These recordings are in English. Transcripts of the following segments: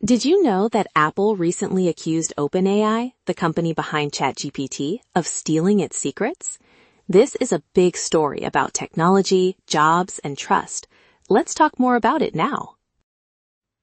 Did you know that Apple recently accused OpenAI, the company behind ChatGPT, of stealing its secrets? This is a big story about technology, jobs, and trust. Let's talk more about it now.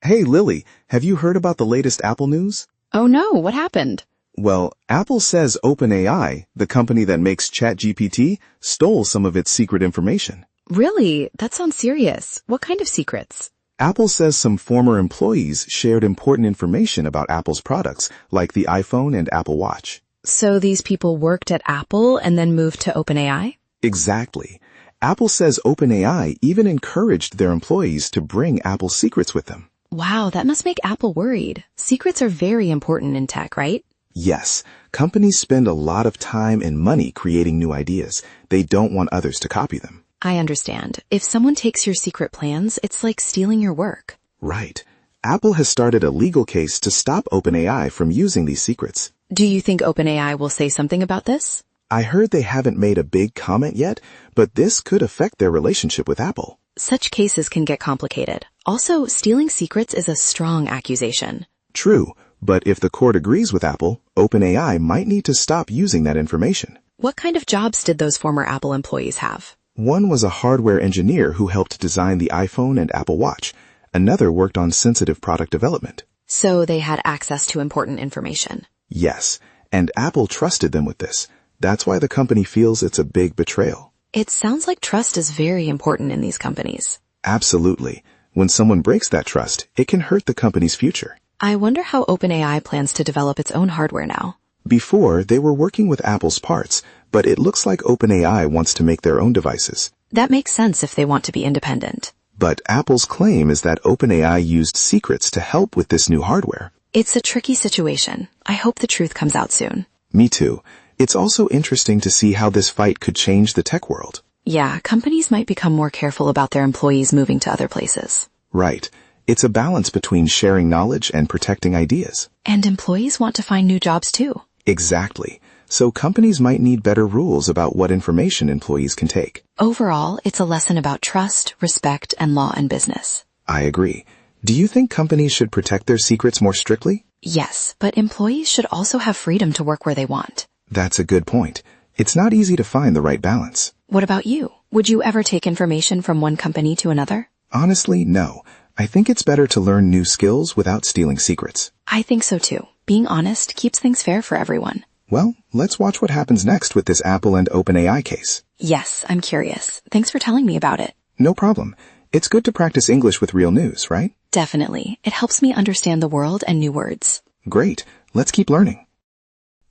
Hey Lily, have you heard about the latest Apple news? Oh no, what happened? Well, Apple says OpenAI, the company that makes ChatGPT, stole some of its secret information. Really? That sounds serious. What kind of secrets? Apple says some former employees shared important information about Apple's products, like the iPhone and Apple Watch. So these people worked at Apple and then moved to OpenAI? Exactly. Apple says OpenAI even encouraged their employees to bring Apple's secrets with them. Wow, that must make Apple worried. Secrets are very important in tech, right? Yes, companies spend a lot of time and money creating new ideas. They don't want others to copy them. I understand. If someone takes your secret plans, it's like stealing your work. Right. Apple has started a legal case to stop OpenAI from using these secrets. Do you think OpenAI will say something about this? I heard they haven't made a big comment yet, but this could affect their relationship with Apple. Such cases can get complicated. Also, stealing secrets is a strong accusation. True, but if the court agrees with Apple, OpenAI might need to stop using that information. What kind of jobs did those former Apple employees have? One was a hardware engineer who helped design the iPhone and Apple Watch. Another worked on sensitive product development. So they had access to important information. Yes, and Apple trusted them with this. That's why the company feels it's a big betrayal. It sounds like trust is very important in these companies. Absolutely. When someone breaks that trust, it can hurt the company's future. I wonder how OpenAI plans to develop its own hardware now. Before, they were working with Apple's parts, but it looks like OpenAI wants to make their own devices. That makes sense if they want to be independent. But Apple's claim is that OpenAI used secrets to help with this new hardware. It's a tricky situation. I hope the truth comes out soon. Me too. It's also interesting to see how this fight could change the tech world. Yeah, companies might become more careful about their employees moving to other places. Right. It's a balance between sharing knowledge and protecting ideas. And employees want to find new jobs too. Exactly. So companies might need better rules about what information employees can take. Overall, it's a lesson about trust, respect, and law and business. I agree. Do you think companies should protect their secrets more strictly? Yes, but employees should also have freedom to work where they want. That's a good point. It's not easy to find the right balance. What about you? Would you ever take information from one company to another? Honestly, no. I think it's better to learn new skills without stealing secrets. I think so too. Being honest keeps things fair for everyone. Well, let's watch what happens next with this Apple and OpenAI case. Yes, I'm curious. Thanks for telling me about it. No problem. It's good to practice English with real news, right? Definitely. It helps me understand the world and new words. Great. Let's keep learning.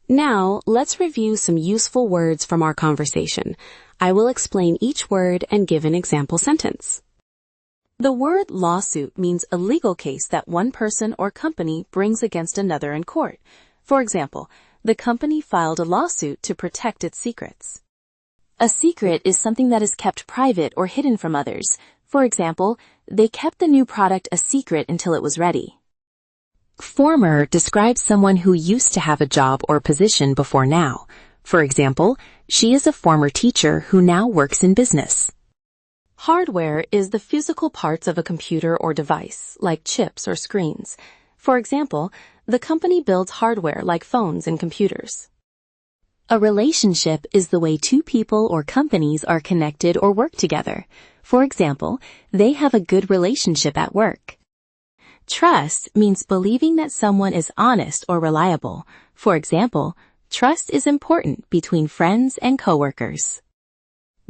Now, let's review some useful words from our conversation. I will explain each word and give an example sentence. The word lawsuit means a legal case that one person or company brings against another in court. For example, the company filed a lawsuit to protect its secrets. A secret is something that is kept private or hidden from others. For example, they kept the new product a secret until it was ready. Former describes someone who used to have a job or position before now. For example, she is a former teacher who now works in business. Hardware is the physical parts of a computer or device, like chips or screens. For example, the company builds hardware like phones and computers. A relationship is the way two people or companies are connected or work together. For example, they have a good relationship at work. Trust means believing that someone is honest or reliable. For example, trust is important between friends and coworkers.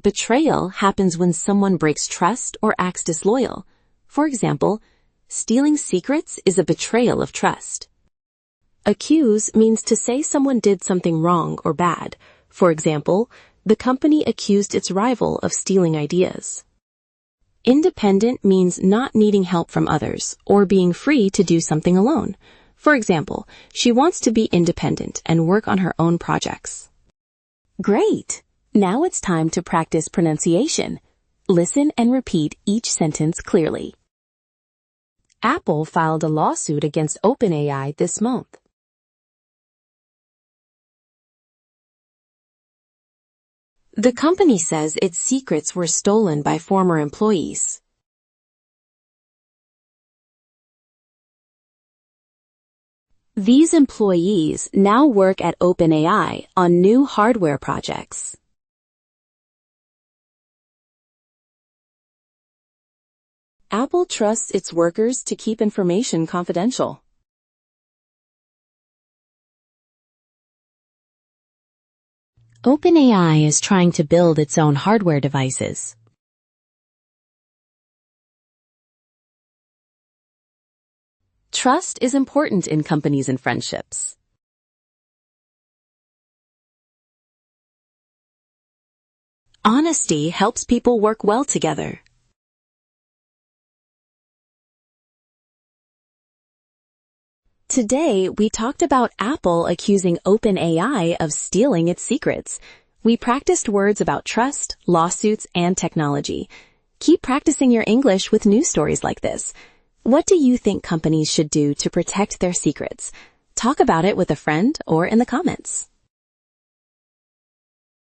Betrayal happens when someone breaks trust or acts disloyal. For example, stealing secrets is a betrayal of trust. Accuse means to say someone did something wrong or bad. For example, the company accused its rival of stealing ideas. Independent means not needing help from others or being free to do something alone. For example, she wants to be independent and work on her own projects. Great! Now it's time to practice pronunciation. Listen and repeat each sentence clearly. Apple filed a lawsuit against OpenAI this month. The company says its secrets were stolen by former employees. These employees now work at OpenAI on new hardware projects. Apple trusts its workers to keep information confidential. OpenAI is trying to build its own hardware devices. Trust is important in companies and friendships. Honesty helps people work well together. Today, we talked about Apple accusing OpenAI of stealing its secrets. We practiced words about trust, lawsuits, and technology. Keep practicing your English with news stories like this. What do you think companies should do to protect their secrets? Talk about it with a friend or in the comments.